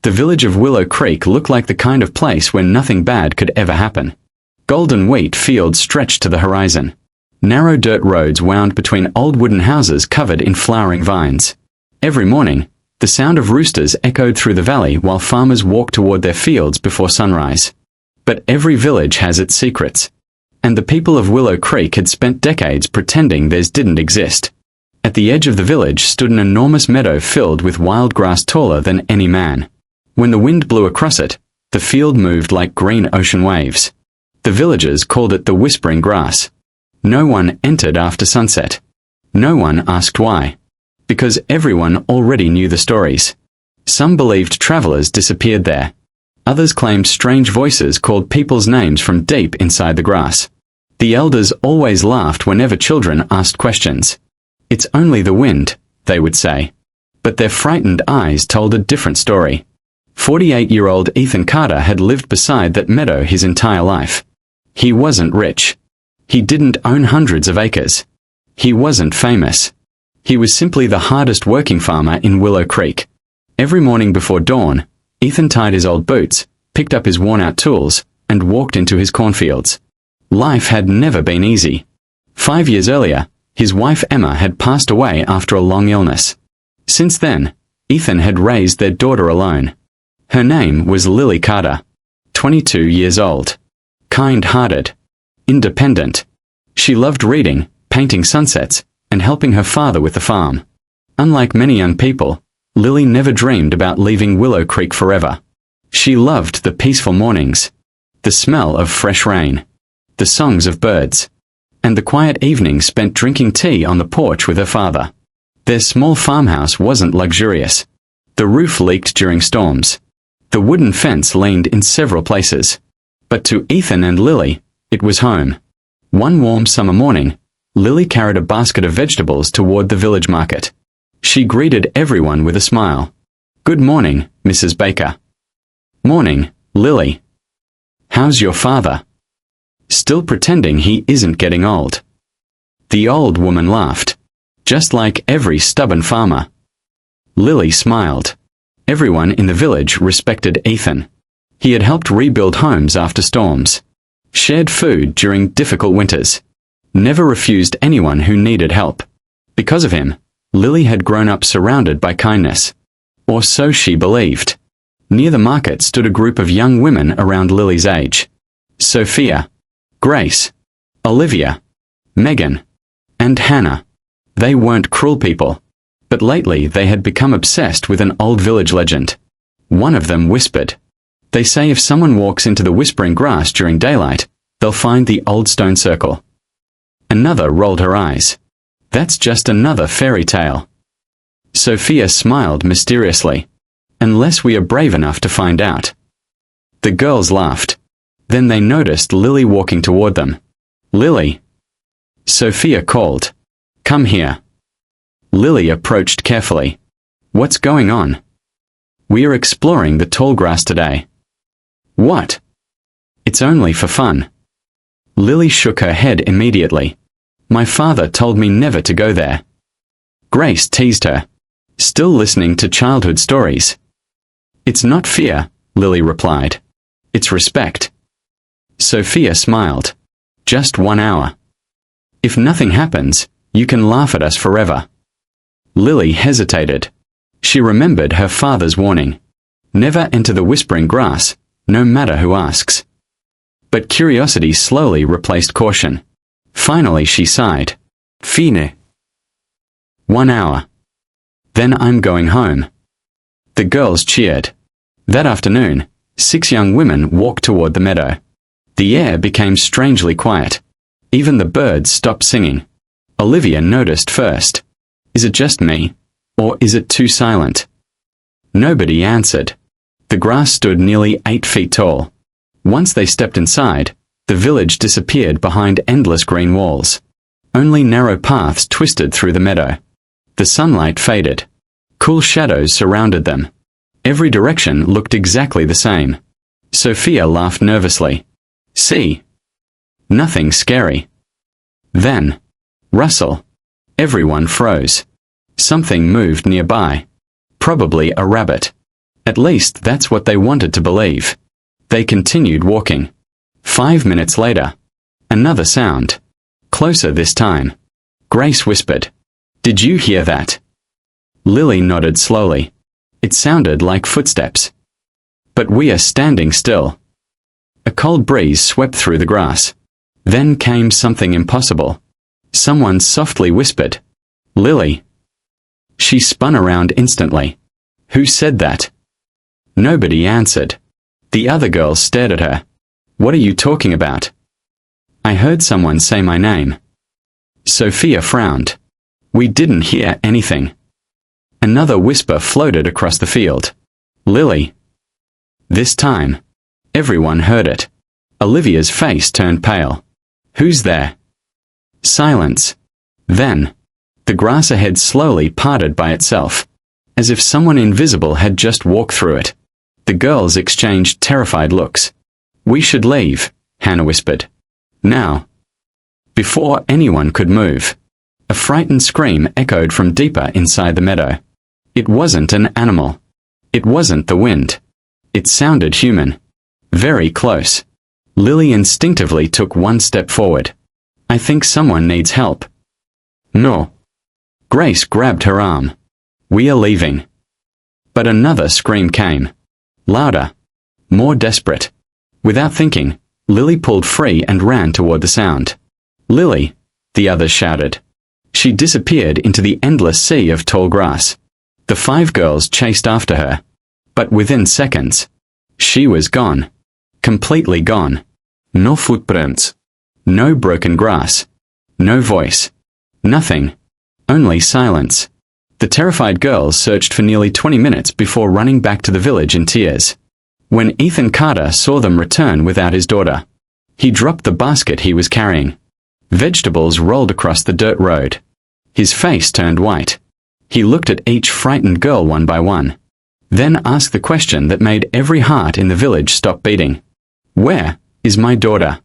The village of Willow Creek looked like the kind of place where nothing bad could ever happen. Golden wheat fields stretched to the horizon. Narrow dirt roads wound between old wooden houses covered in flowering vines. Every morning, the sound of roosters echoed through the valley while farmers walked toward their fields before sunrise. But every village has its secrets. And the people of Willow Creek had spent decades pretending theirs didn't exist. At the edge of the village stood an enormous meadow filled with wild grass taller than any man. When the wind blew across it, the field moved like green ocean waves. The villagers called it the whispering grass. No one entered after sunset. No one asked why. Because everyone already knew the stories. Some believed travelers disappeared there. Others claimed strange voices called people's names from deep inside the grass. The elders always laughed whenever children asked questions. "It's only the wind," they would say. But their frightened eyes told a different story. 48-year-old Ethan Carter had lived beside that meadow his entire life. He wasn't rich. He didn't own hundreds of acres. He wasn't famous. He was simply the hardest working farmer in Willow Creek. Every morning before dawn, Ethan tied his old boots, picked up his worn-out tools, and walked into his cornfields. Life had never been easy. 5 years earlier, his wife Emma had passed away after a long illness. Since then, Ethan had raised their daughter alone. Her name was Lily Carter, 22 years old. Kind-hearted. Independent. She loved reading, painting sunsets, and helping her father with the farm. Unlike many young people, Lily never dreamed about leaving Willow Creek forever. She loved the peaceful mornings, the smell of fresh rain, the songs of birds, and the quiet evenings spent drinking tea on the porch with her father. Their small farmhouse wasn't luxurious. The roof leaked during storms. The wooden fence leaned in several places. But to Ethan and Lily, it was home. One warm summer morning, Lily carried a basket of vegetables toward the village market. She greeted everyone with a smile. "Good morning, Mrs. Baker." "Morning, Lily. How's your father?" "Still pretending he isn't getting old." The old woman laughed. "Just like every stubborn farmer." Lily smiled. Everyone in the village respected Ethan. He had helped rebuild homes after storms, shared food during difficult winters, never refused anyone who needed help. Because of him, Lily had grown up surrounded by kindness. Or so she believed. Near the market stood a group of young women around Lily's age. Sophia, Grace, Olivia, Megan, and Hannah. They weren't cruel people. But lately they had become obsessed with an old village legend. One of them whispered, "They say if someone walks into the whispering grass during daylight, they'll find the old stone circle." Another rolled her eyes. "That's just another fairy tale." Sophia smiled mysteriously. "Unless we are brave enough to find out." The girls laughed. Then they noticed Lily walking toward them. "Lily!" Sophia called. "Come here." Lily approached carefully. "What's going on?" "We are exploring the tall grass today." "What?" "It's only for fun." Lily shook her head immediately. "My father told me never to go there." Grace teased her. "Still listening to childhood stories." "It's not fear," Lily replied. "It's respect." Sophia smiled. "Just 1 hour. If nothing happens, you can laugh at us forever." Lily hesitated. She remembered her father's warning. Never enter the whispering grass, no matter who asks. But curiosity slowly replaced caution. Finally she sighed. "Fine. 1 hour. Then I'm going home." The girls cheered. That afternoon, 6 young women walked toward the meadow. The air became strangely quiet. Even the birds stopped singing. Olivia noticed first. Is it just me? Or is it too silent? Nobody answered. The grass stood nearly 8 feet tall. Once they stepped inside, the village disappeared behind endless green walls. Only narrow paths twisted through the meadow. The sunlight faded. Cool shadows surrounded them. Every direction looked exactly the same. Sophia laughed nervously. "See? Nothing scary." Then, rustle. Everyone froze. Something moved nearby. Probably a rabbit. At least that's what they wanted to believe. They continued walking. 5 minutes later. Another sound. Closer this time. Grace whispered, "Did you hear that?" Lily nodded slowly. It sounded like footsteps. "But we are standing still." A cold breeze swept through the grass. Then came something impossible. Someone softly whispered, "Lily." She spun around instantly. Who said that? Nobody answered. The other girls stared at her. "What are you talking about?" "I heard someone say my name." Sophia frowned. "We didn't hear anything." Another whisper floated across the field. "Lily." This time, everyone heard it. Olivia's face turned pale. "Who's there?" Silence. Then, the grass ahead slowly parted by itself, as if someone invisible had just walked through it. The girls exchanged terrified looks. "We should leave," Hannah whispered. "Now." Before anyone could move, a frightened scream echoed from deeper inside the meadow. It wasn't an animal. It wasn't the wind. It sounded human. Very close. Lily instinctively took one step forward. "I think someone needs help." "No." Grace grabbed her arm. "We are leaving." But another scream came. Louder. More desperate. Without thinking, Lily pulled free and ran toward the sound. "Lily!" the others shouted. She disappeared into the endless sea of tall grass. The 5 girls chased after her. But within seconds, she was gone. Completely gone. No footprints. No broken grass. No voice. Nothing. Only silence. The terrified girls searched for nearly 20 minutes before running back to the village in tears. When Ethan Carter saw them return without his daughter, he dropped the basket he was carrying. Vegetables rolled across the dirt road. His face turned white. He looked at each frightened girl one by one, then asked the question that made every heart in the village stop beating. "Where is my daughter?"